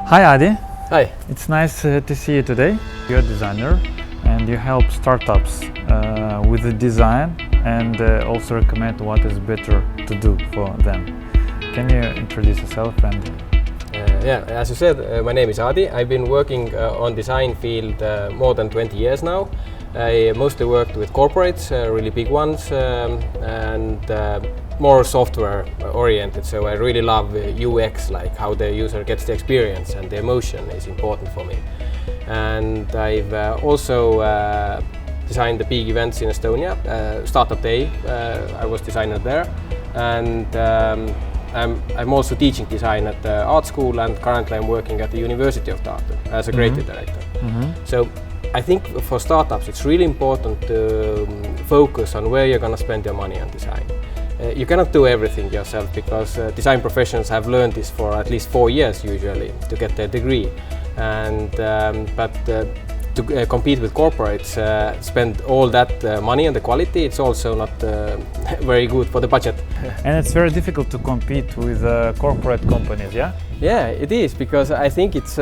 Hi Adi, Hi. it's nice to see you today. You're a designer and you help startups with the design and also recommend what is better to do for them. Can you introduce yourself? Yeah, as you said, my name is Aadi. I've been working on design field more than 20 years now. I mostly worked with corporates, really big ones, and more software oriented. So I really love UX, like how the user gets the experience, and the emotion is important for me. And I've also designed the big events in Estonia. Startup Day, I was designer there, and I'm also teaching design at the art school, and currently I'm working at the University of Tartu as a creative director. So I think for startups it's really important to focus on where you're going to spend your money on design. You cannot do everything yourself because design professionals have learned this for at least 4 years usually to get their degree. And to compete with corporates, spend all that money on the quality, it's also not very good for the budget. And it's very difficult to compete with corporate companies, yeah? Yeah, it is, because I think it's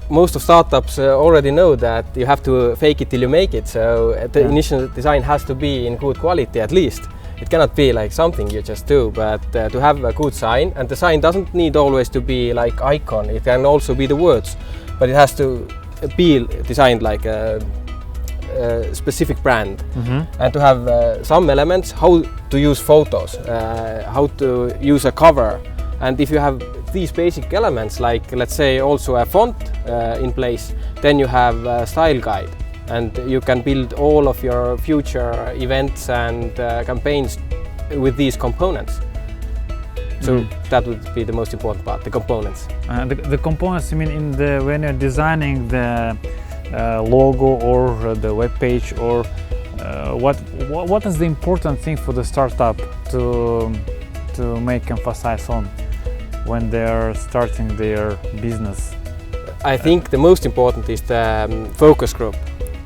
most of startups already know that you have to fake it till you make it. So the initial design has to be in good quality at least. It cannot be like something you just do, but to have a good sign, and the sign doesn't need always to be like icon, it can also be the words, but it has to be designed like a specific brand, and to have some elements, how to use photos, how to use a cover. And if you have these basic elements, like let's say also a font in place, then you have a style guide, and you can build all of your future events and campaigns with these components. So that would be the most important part, the components. The components, you mean when you're designing the logo or the web page, or what is the important thing for the startup to make emphasis on when they're starting their business? I think the most important is the focus group.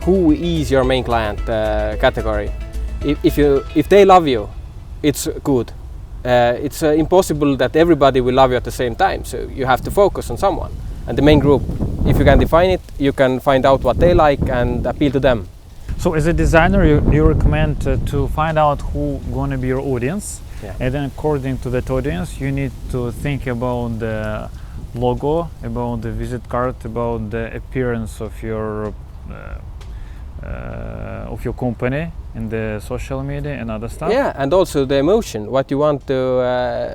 Who is your main client category? If they love you, it's good. It's impossible that everybody will love you at the same time, so you have to focus on someone. And the main group, if you can define it, you can find out what they like and appeal to them. So as a designer, you recommend to find out who gonna be your audience, and then according to that audience, you need to think about the logo, about the visit card, about the appearance of your company in the social media and other stuff. Yeah, and also the emotion, what you want to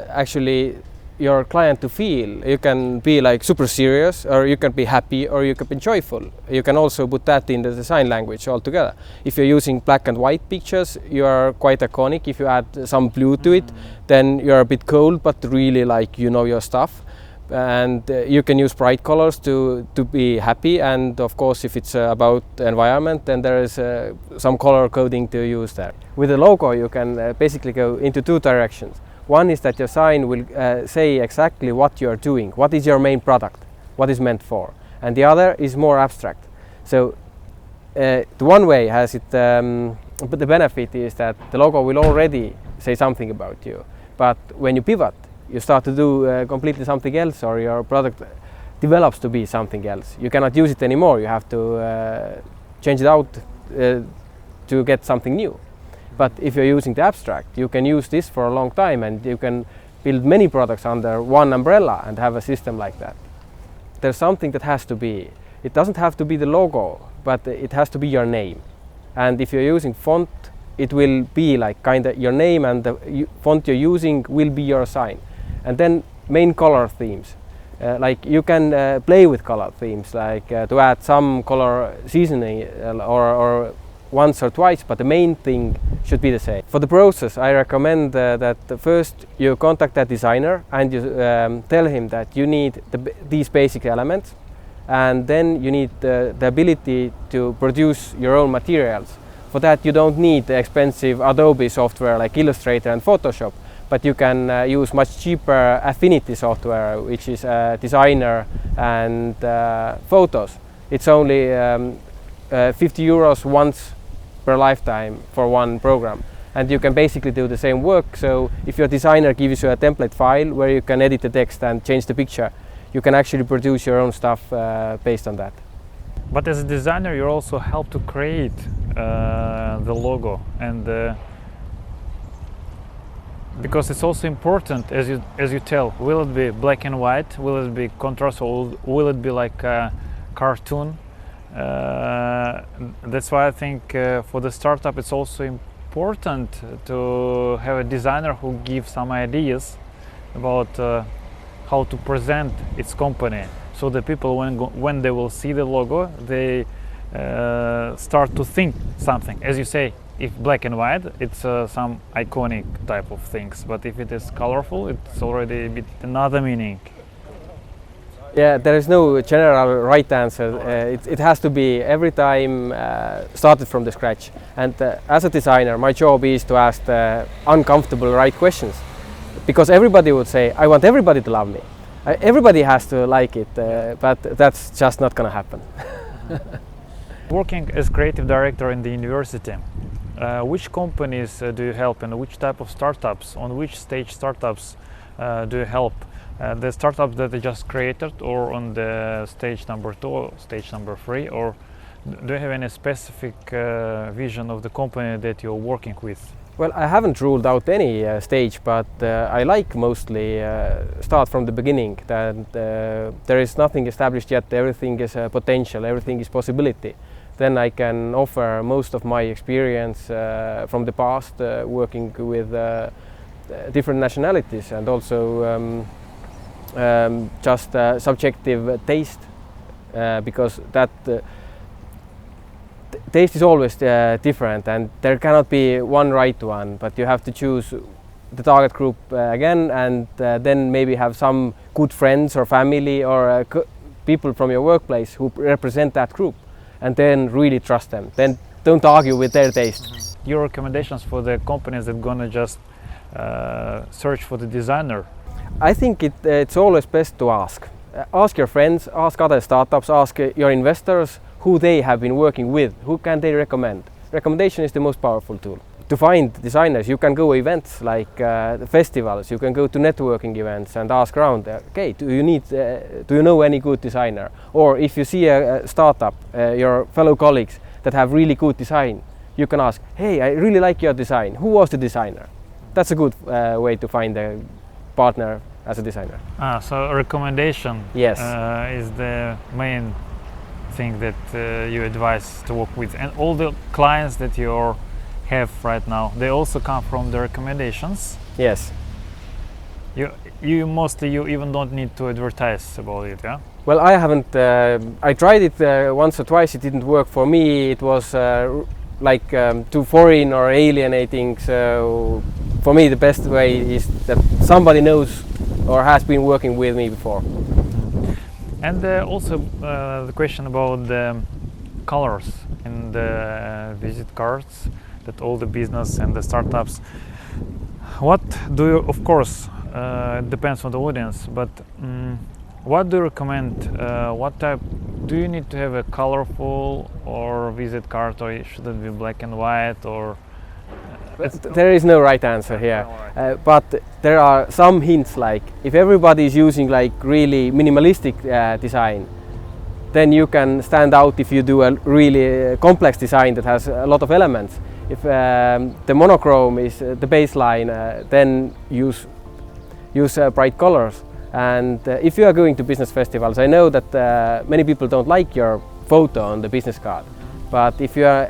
actually your client to feel. You can be like super serious, or you can be happy, or you can be joyful. You can also put that in the design language altogether. If you're using black and white pictures, you are quite iconic. If you add some blue to it, then you're a bit cold, but really like you know your stuff. And you can use bright colors to be happy, and of course if it's about the environment, then there is some color coding to use there. With the logo you can basically go into two directions. One is that your sign will say exactly what you are doing, what is your main product, what is meant for, and the other is more abstract. So the one way has it, but the benefit is that the logo will already say something about you, but when you pivot, you start to do completely something else, or your product develops to be something else. You cannot use it anymore, you have to change it out to get something new. But if you're using the abstract, you can use this for a long time, and you can build many products under one umbrella and have a system like that. There's something that has to be. It doesn't have to be the logo, but it has to be your name. And if you're using font, it will be like kind of your name, and the font you're using will be your sign. And then main color themes, like you can play with color themes, like to add some color seasoning or once or twice, but the main thing should be the same. For the process, I recommend that first you contact a designer and you tell him that you need these basic elements, and then you need the ability to produce your own materials. For that you don't need the expensive Adobe software like Illustrator and Photoshop, but you can use much cheaper Affinity software, which is Designer and Photos. It's only 50 euros once per lifetime for one program, and you can basically do the same work. So if your designer gives you a template file where you can edit the text and change the picture, you can actually produce your own stuff based on that. But as a designer, you also help to create the logo, and because it's also important, as you tell, will it be black and white, will it be contrast, or will it be like a cartoon? That's why I think for the startup it's also important to have a designer who gives some ideas about how to present its company, so the people when they will see the logo, they start to think something. As you say, if black and white, it's some iconic type of things, but if it is colorful, it's already a bit another meaning. Yeah, there is no general right answer. It has to be every time started from the scratch. And as a designer, my job is to ask the uncomfortable right questions, because everybody would say, I want everybody to love me. Everybody has to like it, but that's just not going to happen. Working as creative director in the university, which companies do you help, and which type of startups, on which stage startups do you help? The startups that they just created, or on the stage number 2 or stage number 3, or do you have any specific vision of the company that you're working with? Well, I haven't ruled out any stage, but I like mostly start from the beginning, that there is nothing established yet, everything is potential, everything is possibility. Then I can offer most of my experience from the past, working with different nationalities, and also just subjective taste, because that taste is always different, and there cannot be one right one, but you have to choose the target group again, and then maybe have some good friends or family or people from your workplace who represent that group, and then really trust them. Then don't argue with their taste. Your recommendations for the companies that gonna just search for the designer? I think it's always best to ask. Ask your friends, ask other startups, ask your investors who they have been working with, who can they recommend. Recommendation is the most powerful tool. To find designers, you can go events like festivals, you can go to networking events and ask around, okay, do you know any good designer? Or if you see a startup, your fellow colleagues that have really good design, you can ask, hey, I really like your design, who was the designer? That's a good way to find a partner as a designer. So a recommendation, yes, is the main thing that you advise to work with. And all the clients that you have right now, they also come from the recommendations? Yes. You even don't need to advertise about it, yeah? Well, I haven't, I tried it once or twice, it didn't work for me, it was like too foreign or alienating, so for me the best way is that somebody knows or has been working with me before. And also the question about the colors in the visit cards that all the business and the startups, what do you, of course it depends on the audience, but what do you recommend, what type, do you need to have a colorful or visit card, or should it be black and white, or? There is no right answer here, but there are some hints, like if everybody is using like really minimalistic design, then you can stand out if you do a really complex design that has a lot of elements. If the monochrome is the baseline, then use bright colors. And if you are going to business festivals, I know that many people don't like your photo on the business card, but if you are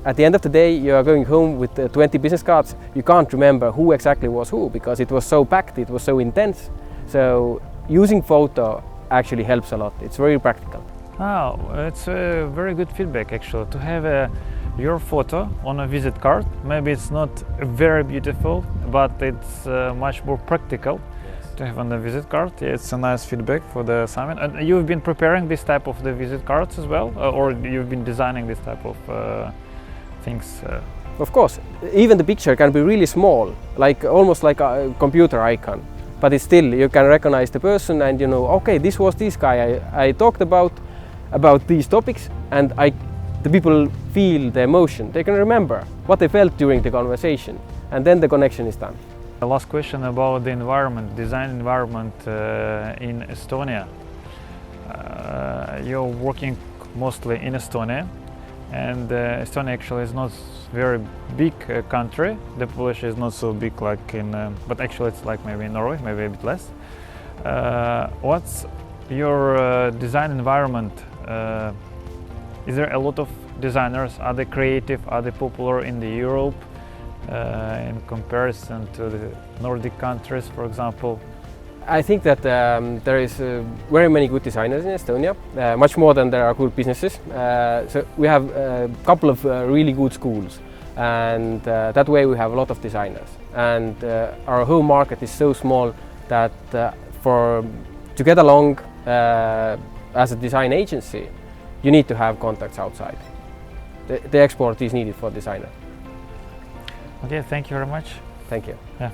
at the end of the day, you are going home with 20 business cards, you can't remember who exactly was who, because it was so packed, it was so intense. So using photo actually helps a lot. It's very practical. Oh, it's a very good feedback actually, to have your photo on a visit card. Maybe it's not very beautiful, but it's much more practical to have on the visit card. Yeah, it's a nice feedback for the summit. And you've been preparing this type of the visit cards as well, or you've been designing this type of things? Of course, even the picture can be really small, like almost like a computer icon, but it's still, you can recognize the person, and you know, okay, this was this guy I talked about these topics, and the people feel the emotion. They can remember what they felt during the conversation, and then the connection is done. The last question about the environment, design environment in Estonia. you're working mostly in Estonia, and Estonia actually is not very big country. The population is not so big like in, but actually it's like maybe in Norway, maybe a bit less. What's your design environment? Is there a lot of designers? Are they creative? Are they popular in the Europe in comparison to the Nordic countries, for example? I think that there is very many good designers in Estonia, much more than there are good businesses. So we have a couple of really good schools, and that way we have a lot of designers. And our home market is so small that to get along as a design agency, you need to have contacts outside. The export is needed for designer. Okay, thank you very much. Thank you. Yeah.